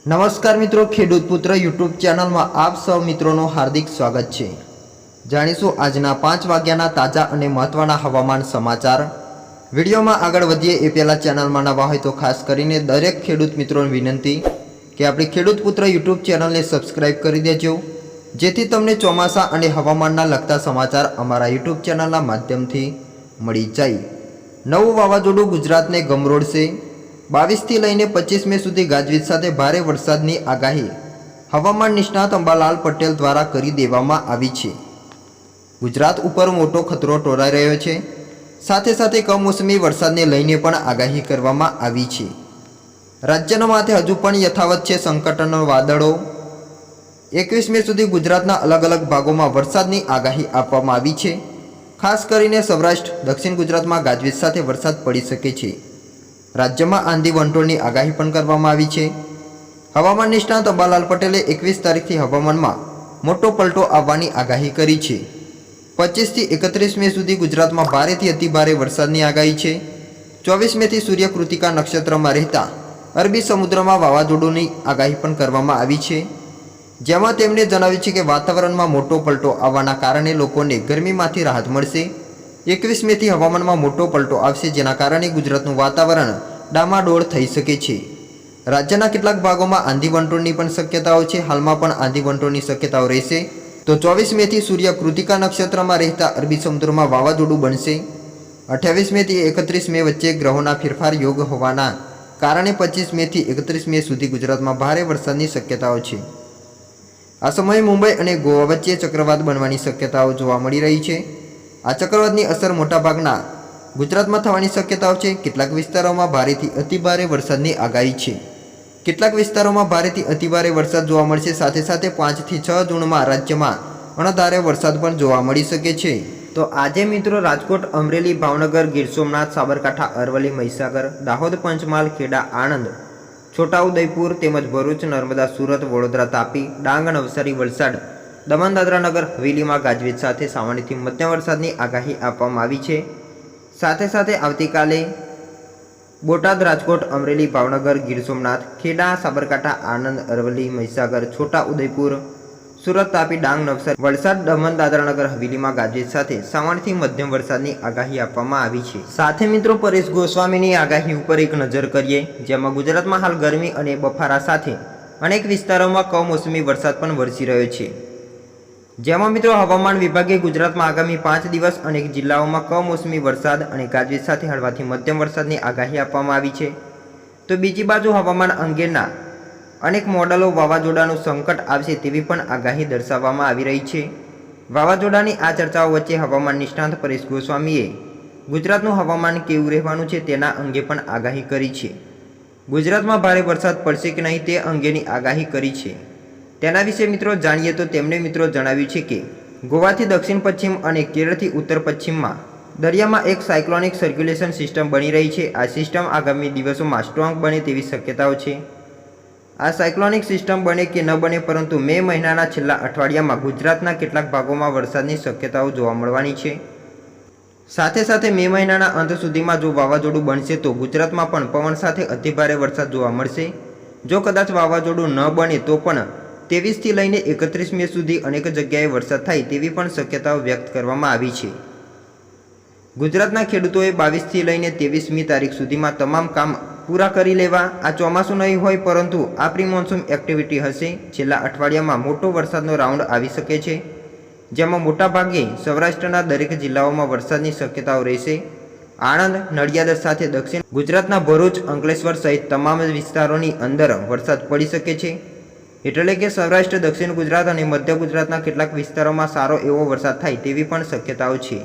નમસ્કાર મિત્રો, ખેડૂત પુત્ર યુટ્યુબ ચેનલમાં આપ સૌ મિત્રોનું હાર્દિક સ્વાગત છે। જાણીશું આજના 5 વાગ્યાના તાજા અને મહત્વના હવામાન સમાચાર। વિડીયોમાં આગળ વધીએ એ પહેલાં ચેનલમાં નવા હોય તો ખાસ કરીને દરેક ખેડૂત મિત્રોને વિનંતી કે આપણી ખેડૂત પુત્ર યુટ્યુબ ચેનલને સબસ્ક્રાઇબ કરી દેજો, જેથી તમને ચોમાસા અને હવામાનના લગતા સમાચાર અમારા યુટ્યુબ ચેનલના માધ્યમથી મળી જાય। નવું વાવાઝોડું ગુજરાતને ગમરોડશે। 22 થી લઈને 25 મે સુધી ગાજવીજ સાથે ભારે વરસાદની આગાહી હવામાન નિષ્ણાત અંબાલાલ પટેલ દ્વારા કરી દેવામાં આવી છે। ગુજરાત ઉપર મોટો ખતરો ટોળાઈ રહ્યો છે, સાથે સાથે કમોસમી વરસાદને લઈને પણ આગાહી કરવામાં આવી છે। રાજ્યના માથે હજુ પણ યથાવત છે સંકટના વાદળો। 21 મે સુધી ગુજરાતના અલગ અલગ ભાગોમાં વરસાદની આગાહી આપવામાં આવી છે। ખાસ કરીને સૌરાષ્ટ્ર, દક્ષિણ ગુજરાતમાં ગાજવીજ સાથે વરસાદ પડી શકે છે। રાજ્યમાં આંધી વંટોળની આગાહી પણ કરવામાં આવી છે। હવામાન નિષ્ણાત અંબાલાલ પટેલે 21 તારીખથી હવામાનમાં મોટો પલટો આવવાની આગાહી કરી છે। 25 થી 31 મે સુધી ગુજરાતમાં ભારેથી અતિભારે વરસાદની આગાહી છે। 24 મેથી સૂર્ય કૃતિકા નક્ષત્રમાં રહેતા અરબી સમુદ્રમાં વાવાઝોડુંની આગાહી પણ કરવામાં આવી છે, જેમાં તેમણે જણાવ્યું છે કે વાતાવરણમાં મોટો પલટો આવવાના કારણે લોકોને ગરમીમાંથી રાહત મળશે। 21 મેથી હવામાનમાં મોટો પલટો આવશે, જેના કારણે ગુજરાતનું વાતાવરણ ડામાડોળ થઈ શકે છે। રાજ્યના કેટલાક ભાગોમાં આંધી વંટોળની પણ શક્યતાઓ છે। હાલમાં પણ આંધી વંટોળની શક્યતાઓ રહેશે। તો 24 મેથી સૂર્ય કૃતિકા નક્ષત્રમાં રહેતા અરબી સમુદ્રમાં વાવાઝોડું બનશે। 28 મેથી 31 મે વચ્ચે ગ્રહોના ફેરફાર યોગ હોવાના કારણે 25 મેથી 31 મે સુધી ગુજરાતમાં ભારે વરસાદની શક્યતાઓ છે। આ સમયે મુંબઈ અને ગોવા વચ્ચે ચક્રવાત બનવાની શક્યતાઓ જોવા મળી રહી છે। આ ચક્રવાતની અસર મોટાભાગના ગુજરાતમાં થવાની શક્યતાઓ છે। કેટલાક વિસ્તારોમાં ભારેથી અતિભારે વરસાદની આગાહી છે। કેટલાક વિસ્તારોમાં ભારેથી અતિભારે વરસાદ જોવા મળશે। સાથે સાથે 5 થી 6 જૂનમાં રાજ્યમાં અણધાર્ય વરસાદ પણ જોવા મળી શકે છે। તો આજે મિત્રો રાજકોટ, અમરેલી, ભાવનગર, ગીર સોમનાથ, સાબરકાંઠા, અરવલ્લી, મહીસાગર, દાહોદ, પંચમહાલ, ખેડા, આણંદ, છોટાઉદેપુર તેમજ ભરૂચ, નર્મદા, સુરત, વડોદરા, તાપી, ડાંગ, નવસારી, વલસાડ, દમણ, દાદરા નગર હવેલીમાં ગાજવીજ સાથે સામાન્યથી મધ્યમ વરસાદની આગાહી આપવામાં આવી છે। સાથે સાથે આવતીકાલે બોટાદ, રાજકોટ, અમરેલી, ભાવનગર, ગીર સોમનાથ, ખેડા, સાબરકાંઠા, આણંદ, અરવલ્લી, મહીસાગર, છોટાઉદેપુર, સુરત, તાપી, ડાંગ, નવસારી, વલસાડ, દમણ, દાદરા નગર હવેલીમાં ગાજવીજ સાથે સામાન્યથી મધ્યમ વરસાદની આગાહી આપવામાં આવી છે। સાથે મિત્રો પરેશ ગોસ્વામીની આગાહી ઉપર એક નજર કરીએ, જેમાં ગુજરાતમાં હાલ ગરમી અને બફારા સાથે અનેક વિસ્તારોમાં કમોસમી વરસાદ પણ વરસી રહ્યો છે। જેમાં મિત્રો હવામાન વિભાગે ગુજરાતમાં આગામી 5 દિવસ અનેક જિલ્લાઓમાં કમોસમી વરસાદ અને ગાજવીજ સાથે હળવાથી મધ્યમ વરસાદની આગાહી આપવામાં આવી છે। તો બીજી બાજુ હવામાન અંગેના અનેક મોડલો વાવાઝોડાનું સંકટ આવશે તેવી પણ આગાહી દર્શાવવામાં આવી રહી છે। વાવાઝોડાની આ ચર્ચાઓ વચ્ચે હવામાન નિષ્ણાત પરેશ ગોસ્વામીએ ગુજરાતનું હવામાન કેવું રહેવાનું છે તેના અંગે પણ આગાહી કરી છે। ગુજરાતમાં ભારે વરસાદ પડશે કે નહીં તે અંગેની આગાહી કરી છે। તેના વિશે મિત્રો જાણીએ તો તેમણે મિત્રો જણાવ્યું છે કે ગોવાથી દક્ષિણ પશ્ચિમ અને કેરળથી ઉત્તર પશ્ચિમમાં દરિયામાં એક સાયક્લોનિક સર્ક્યુલેશન સિસ્ટમ બની રહી છે। આ સિસ્ટમ આગામી દિવસોમાં સ્ટ્રોંગ બને તેવી શક્યતાઓ છે। આ સાયક્લોનિક સિસ્ટમ બને કે ન બને, પરંતુ મે મહિનાના છેલ્લા અઠવાડિયામાં ગુજરાતના કેટલાક ભાગોમાં વરસાદની શક્યતાઓ જોવા મળવાની છે। સાથે સાથે મે મહિનાના અંત સુધીમાં જો વાવાઝોડું બનશે તો ગુજરાતમાં પણ પવન સાથે અતિભારે વરસાદ જોવા મળશે। જો કદાચ વાવાઝોડું ન બને તો પણ 23 થી લઈને 31 મે સુધી અનેક જગ્યાએ વરસાદ થાય તેવી પણ શક્યતાઓ વ્યક્ત કરવામાં આવી છે। ગુજરાતના ખેડૂતોએ 22 થી લઈને 23મી તારીખ સુધીમાં તમામ કામ પૂરા કરી લેવા। આ ચોમાસું નહીં હોય, પરંતુ આ પ્રી મોન્સૂન એક્ટિવિટી હશે। છેલ્લા અઠવાડિયામાં મોટો વરસાદનો રાઉન્ડ આવી શકે છે, જેમાં મોટાભાગે સૌરાષ્ટ્રના દરેક જિલ્લાઓમાં વરસાદની શક્યતાઓ રહેશે। આણંદ, નડિયાદ સાથે દક્ષિણ ગુજરાતના ભરૂચ, અંકલેશ્વર સહિત તમામ વિસ્તારોની અંદર વરસાદ પડી શકે છે। એટલે કે સૌરાષ્ટ્ર, દક્ષિણ ગુજરાત અને મધ્ય ગુજરાતના કેટલાક વિસ્તારોમાં સારો એવો વરસાદ થાય તેવી પણ શક્યતાઓ છે।